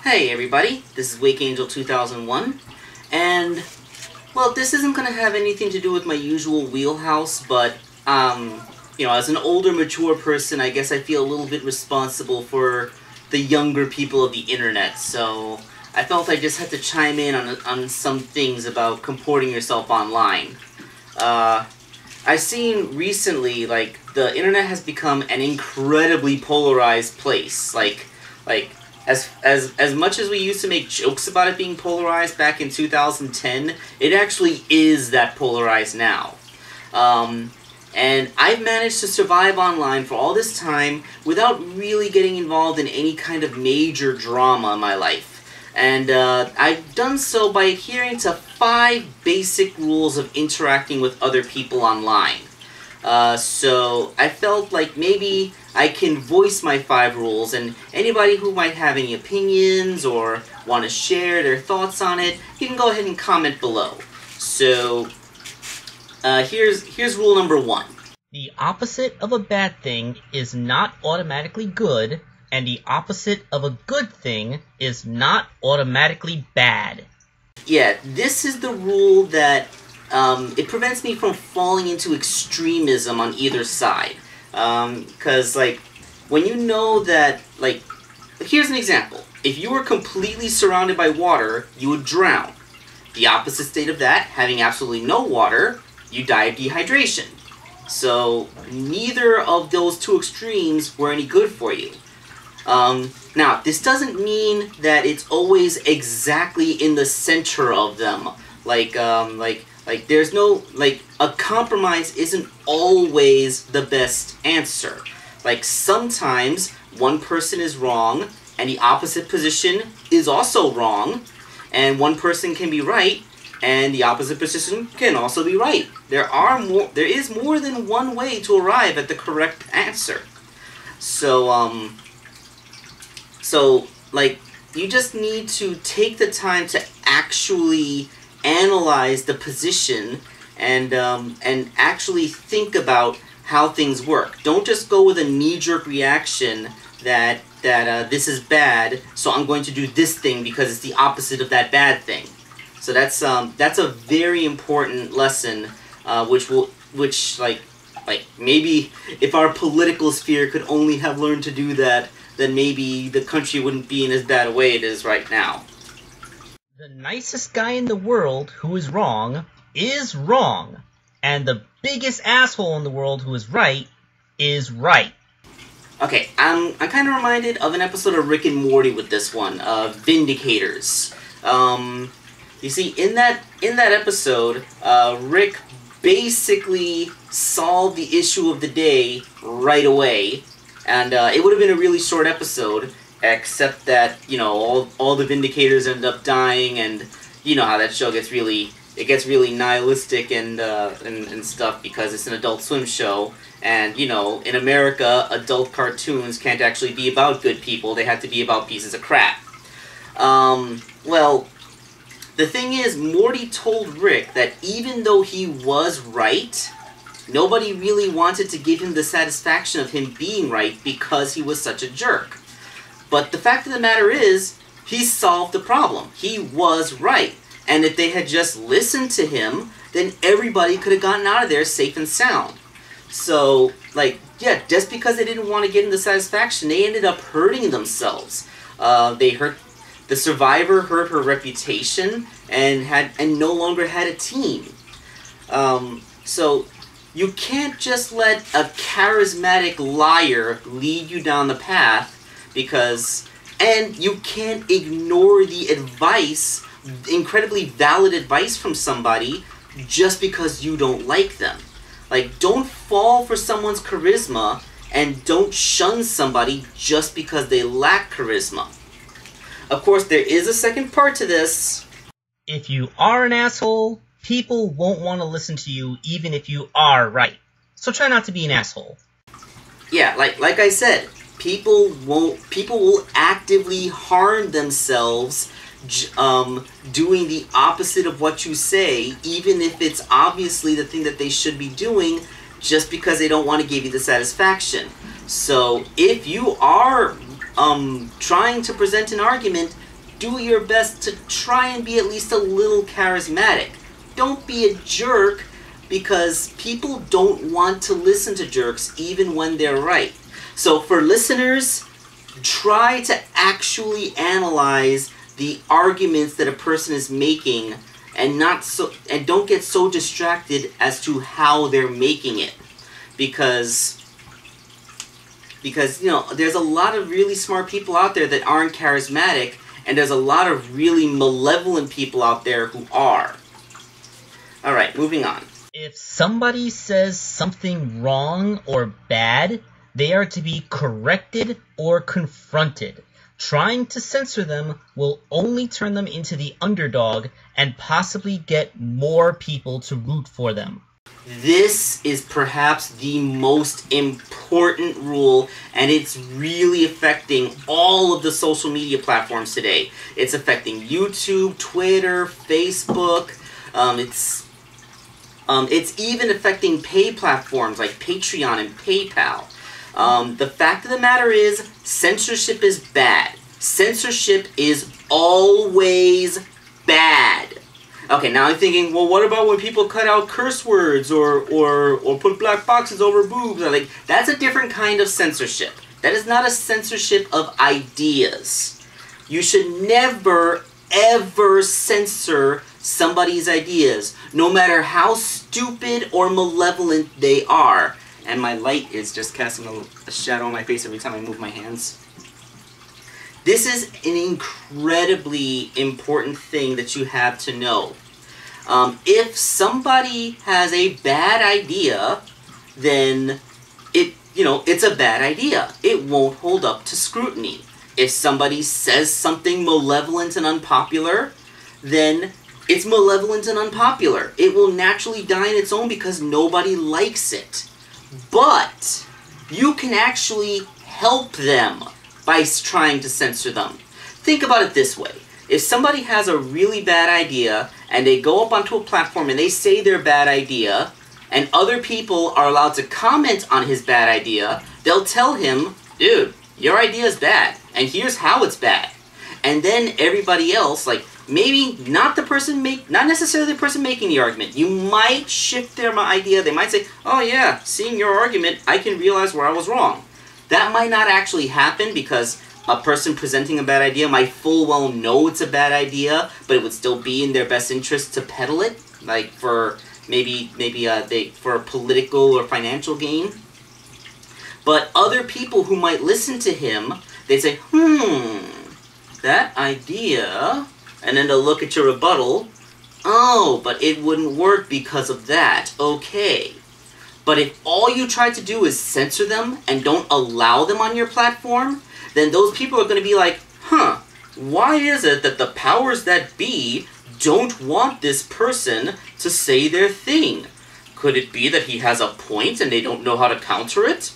Hey everybody, this is Wakeangel2K1's, and, well, this isn't going to have anything to do with my usual wheelhouse, but, as an older, mature person, I guess I feel a little bit responsible for the younger people of the internet, so I felt I just had to chime in on some things about comporting yourself online. I've seen recently, the internet has become an incredibly polarized place, as much as we used to make jokes about it being polarized back in 2010, it actually is that polarized now. And I've managed to survive online for all this time without really getting involved in any kind of major drama in my life. And I've done so by adhering to 5 basic rules of interacting with other people online. So I felt like maybe I can voice my 5 rules, and anybody who might have any opinions or want to share their thoughts on it, you can go ahead and comment below. So here's rule number 1. The opposite of a bad thing is not automatically good, and the opposite of a good thing is not automatically bad. Yeah, this is the rule that it prevents me from falling into extremism on either side. Because, when you know that, here's an example. If you were completely surrounded by water, you would drown. The opposite state of that, having absolutely no water, you die of dehydration. So, neither of those 2 extremes were any good for you. Now, this doesn't mean that it's always exactly in the center of them. There's no, a compromise isn't always the best answer. Sometimes one person is wrong, and the opposite position is also wrong, and one person can be right, and the opposite position can also be right. There is more than one way to arrive at the correct answer. So, you just need to take the time to actually analyze the position and actually think about how things work. Don't just go with a knee-jerk reaction that this is bad, so I'm going to do this thing because it's the opposite of that bad thing. So that's a very important lesson, which maybe if our political sphere could only have learned to do that, then maybe the country wouldn't be in as bad a way it is right now. The nicest guy in the world who is wrong, and the biggest asshole in the world who is right. Okay, I'm kind of reminded of an episode of Rick and Morty with this one, Vindicators. You see, in that episode, Rick basically solved the issue of the day right away, and it would have been a really short episode, except that, all the Vindicators end up dying, and you know how that show gets really nihilistic and stuff because it's an Adult Swim show, and, in America, adult cartoons can't actually be about good people, they have to be about pieces of crap. Well, the thing is, Morty told Rick that even though he was right, nobody really wanted to give him the satisfaction of him being right because he was such a jerk. But the fact of the matter is, he solved the problem. He was right. And if they had just listened to him, then everybody could have gotten out of there safe and sound. So, yeah, just because they didn't want to get him the satisfaction, they ended up hurting themselves. The survivor hurt her reputation and no longer had a team. So you can't just let a charismatic liar lead you down the path and you can't ignore the advice, incredibly valid advice from somebody just because you don't like them. Don't fall for someone's charisma, and don't shun somebody just because they lack charisma. Of course, there is a second part to this. If you are an asshole, people won't want to listen to you even if you are right. So try not to be an asshole. Yeah, like I said, people will actively harm themselves doing the opposite of what you say, even if it's obviously the thing that they should be doing, just because they don't want to give you the satisfaction. So if you are trying to present an argument, do your best to try and be at least a little charismatic. Don't be a jerk, because people don't want to listen to jerks even when they're right. So for listeners, try to actually analyze the arguments that a person is making, and don't get so distracted as to how they're making it, because you know, there's a lot of really smart people out there that aren't charismatic, and there's a lot of really malevolent people out there who are. Alright, moving on. If somebody says something wrong or bad, they are to be corrected or confronted. Trying to censor them will only turn them into the underdog and possibly get more people to root for them. This is perhaps the most important rule, and it's really affecting all of the social media platforms today. It's affecting YouTube, Twitter, Facebook. It's even affecting pay platforms like Patreon and PayPal. The fact of the matter is, censorship is bad. Censorship is always bad. Okay, now I'm thinking, well, what about when people cut out curse words or put black boxes over boobs? Like, that's a different kind of censorship. That is not a censorship of ideas. You should never, ever censor somebody's ideas, no matter how stupid or malevolent they are. And my light is just casting a shadow on my face every time I move my hands. This is an incredibly important thing that you have to know. If somebody has a bad idea, then it's a bad idea. It won't hold up to scrutiny. If somebody says something malevolent and unpopular, then it's malevolent and unpopular. It will naturally die on its own because nobody likes it. But you can actually help them by trying to censor them. Think about it this way. If somebody has a really bad idea and they go up onto a platform and they say their bad idea, and other people are allowed to comment on his bad idea, they'll tell him, dude, your idea is bad, and here's how it's bad. And then everybody else, like, maybe not necessarily the person making the argument. You might shift their idea. They might say, oh yeah, seeing your argument, I can realize where I was wrong. That might not actually happen because a person presenting a bad idea might full well know it's a bad idea, but it would still be in their best interest to peddle it, like for maybe for a political or financial gain. But other people who might listen to him, they say, that idea, and then they'll look at your rebuttal, oh, but it wouldn't work because of that, okay. But if all you try to do is censor them and don't allow them on your platform, then those people are going to be like, why is it that the powers that be don't want this person to say their thing? Could it be that he has a point and they don't know how to counter it?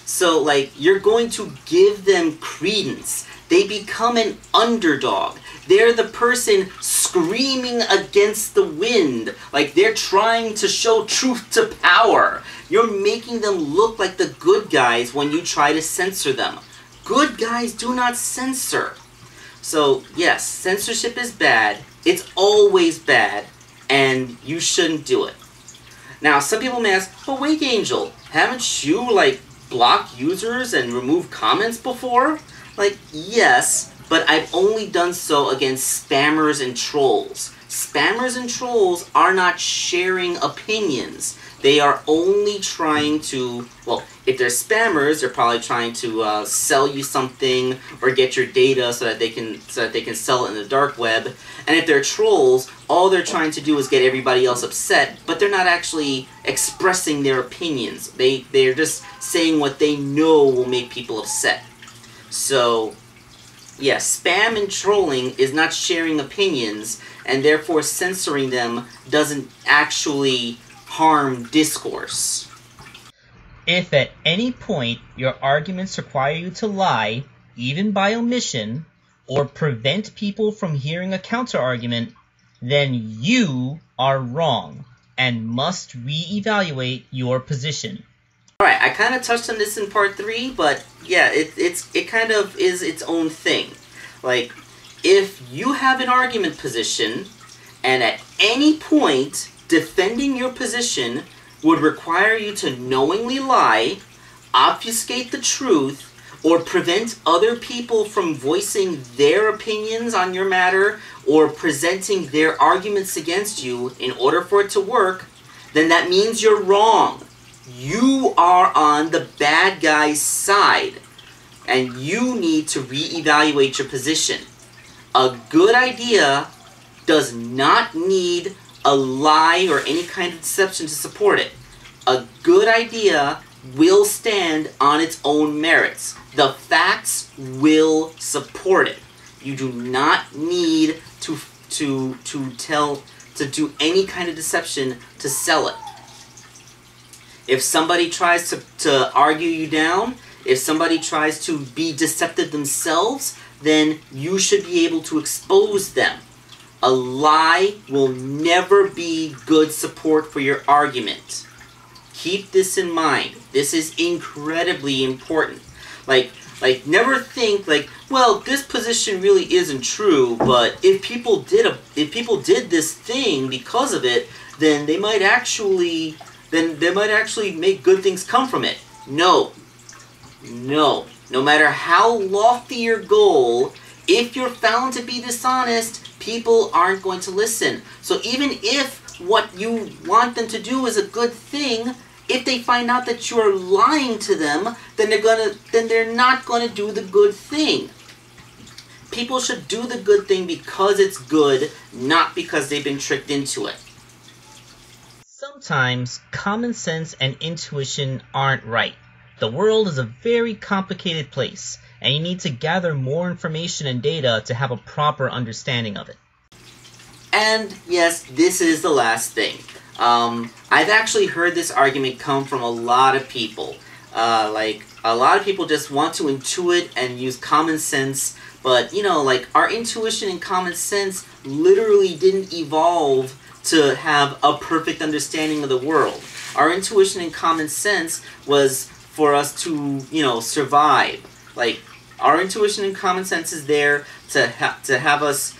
So, like, you're going to give them credence. They become an underdog. They're the person screaming against the wind. Like, they're trying to show truth to power. You're making them look like the good guys when you try to censor them. Good guys do not censor. So, yes, censorship is bad. It's always bad. And you shouldn't do it. Now, some people may ask, but Wakeangel, haven't you, like, blocked users and removed comments before? Like, yes, but I've only done so against spammers and trolls. Spammers and trolls are not sharing opinions. They are only trying to, well, if they're spammers, they're probably trying to sell you something or get your data so that they can sell it in the dark web. And if they're trolls, all they're trying to do is get everybody else upset, but they're not actually expressing their opinions. They're just saying what they know will make people upset. So, yes, spam and trolling is not sharing opinions, and therefore censoring them doesn't actually harm discourse. If at any point your arguments require you to lie, even by omission, or prevent people from hearing a counter-argument, then you are wrong and must re-evaluate your position. Alright, I kind of touched on this in part 3, but yeah, it kind of is its own thing. Like, if you have an argument position, and at any point defending your position would require you to knowingly lie, obfuscate the truth, or prevent other people from voicing their opinions on your matter or presenting their arguments against you in order for it to work, then that means you're wrong. You are on the bad guy's side, and you need to reevaluate your position. A good idea does not need a lie or any kind of deception to support it. A good idea will stand on its own merits. The facts will support it. You do not need to do any kind of deception to sell it. If somebody tries to argue you down, if somebody tries to be deceptive themselves, then you should be able to expose them. A lie will never be good support for your argument. Keep this in mind. This is incredibly important. Like never think like, well, this position really isn't true, but if people did this thing because of it, then they might actually make good things come from it. No. No. No matter how lofty your goal, if you're found to be dishonest, people aren't going to listen. So even if what you want them to do is a good thing, if they find out that you're lying to them, then they're not going to do the good thing. People should do the good thing because it's good, not because they've been tricked into it. Sometimes common sense and intuition aren't right. The world is a very complicated place, and you need to gather more information and data to have a proper understanding of it. And yes, this is the last thing. I've actually heard this argument come from a lot of people. Like, a lot of people just want to intuit and use common sense, but, you know, like, our intuition and common sense literally didn't evolve to have a perfect understanding of the world. Our intuition and common sense was for us to, you know, survive. Like, our intuition and common sense is there to have us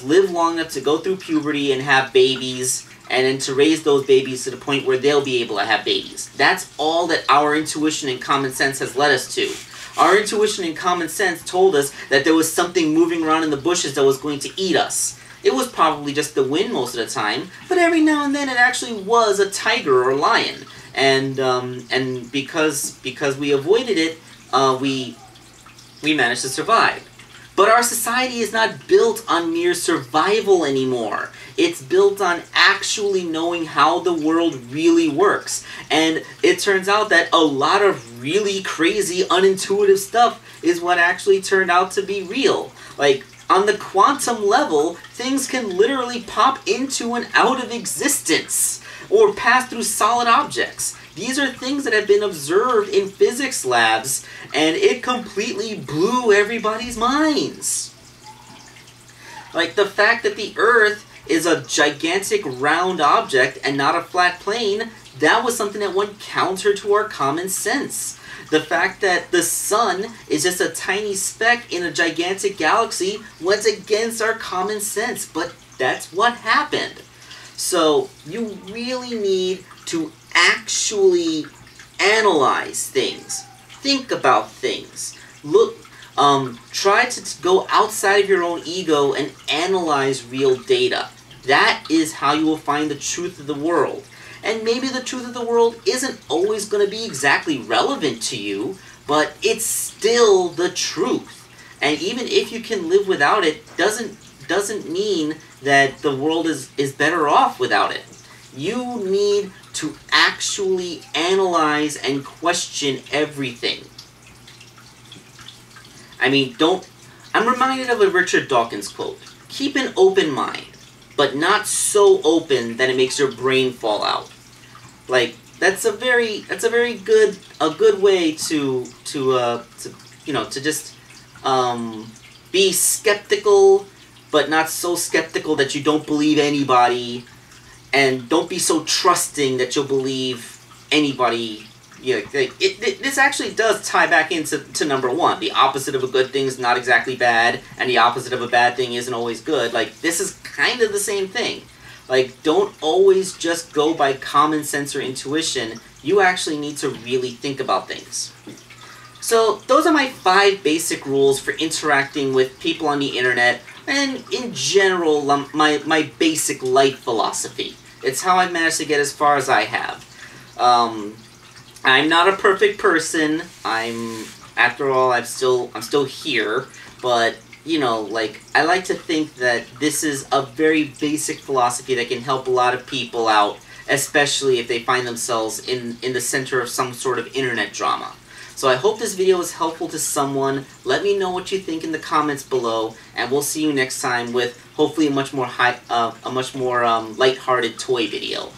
live long enough to go through puberty and have babies, and then to raise those babies to the point where they'll be able to have babies. That's all that our intuition and common sense has led us to. Our intuition and common sense told us that there was something moving around in the bushes that was going to eat us. It was probably just the wind most of the time, but every now and then it actually was a tiger or a lion. And because we avoided it, we managed to survive. But our society is not built on mere survival anymore. It's built on actually knowing how the world really works. And it turns out that a lot of really crazy, unintuitive stuff is what actually turned out to be real. Like, on the quantum level, things can literally pop into and out of existence, or pass through solid objects. These are things that have been observed in physics labs, and it completely blew everybody's minds. Like, the fact that the Earth is a gigantic round object and not a flat plane, that was something that went counter to our common sense. The fact that the sun is just a tiny speck in a gigantic galaxy went against our common sense, but that's what happened. So you really need to actually analyze things. Think about things. Look, try to go outside of your own ego and analyze real data. That is how you will find the truth of the world. And maybe the truth of the world isn't always going to be exactly relevant to you, but it's still the truth. And even if you can live without it, doesn't mean that the world is better off without it. You need to actually analyze and question everything. I mean, I'm reminded of a Richard Dawkins quote. Keep an open mind, but not so open that it makes your brain fall out. Like, that's a very good way to just be skeptical, but not so skeptical that you don't believe anybody, and don't be so trusting that you'll believe anybody This actually does tie back into number one. The opposite of a good thing is not exactly bad, and the opposite of a bad thing isn't always good. Like, this is kind of the same thing. Like, don't always just go by common sense or intuition. You actually need to really think about things. So, those are my 5 basic rules for interacting with people on the internet, and in general, my basic life philosophy. It's how I've managed to get as far as I have. I'm not a perfect person. After all, I'm still here, but you know, like, I like to think that this is a very basic philosophy that can help a lot of people out, especially if they find themselves in the center of some sort of internet drama. So I hope this video was helpful to someone. Let me know what you think in the comments below, and we'll see you next time with hopefully a much more lighthearted toy video.